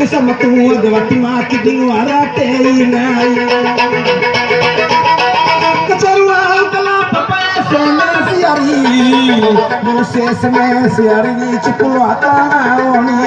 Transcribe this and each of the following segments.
sama tua dewati mati di luar teinai kecarua telah papa semesiari Muse semesiari di cipulu atangoni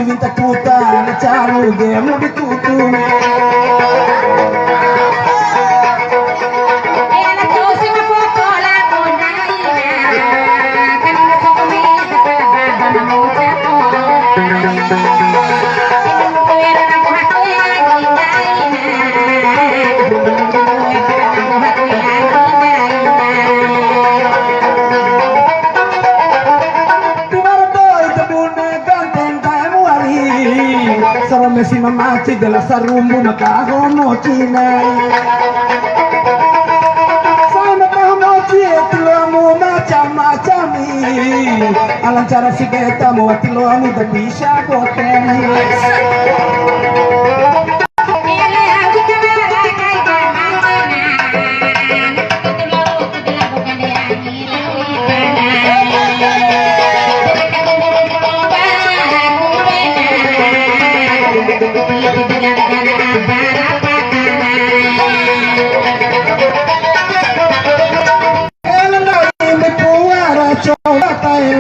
minta puta na caro game mo bitutu si mamaci della sarumbu makahono cinai sama kahomoci tuamu macam-macam alang cara si beta mau tilomu dan bisa goteni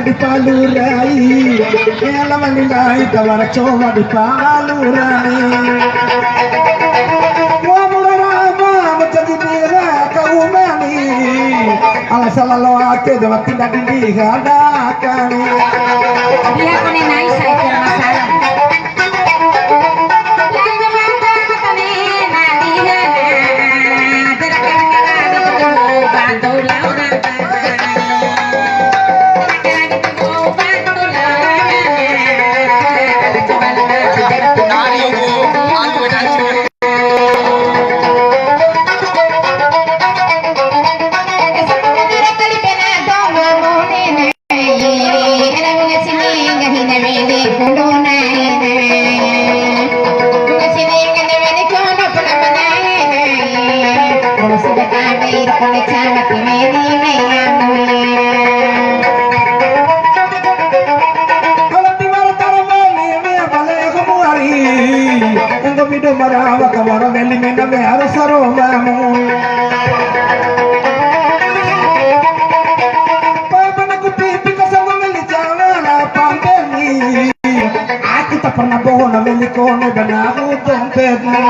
di palurai ela menindai tawara coba di palurai wa murama menjadi dira kau mani ala salalo ate dewa tidak dihadakan dia kone nai saya kira masalah marawa kamara veli mena me arasaro mamu papa ku pipi kasama meli jana pandemi aku tak pernah bohong meli kono banahu dompetmu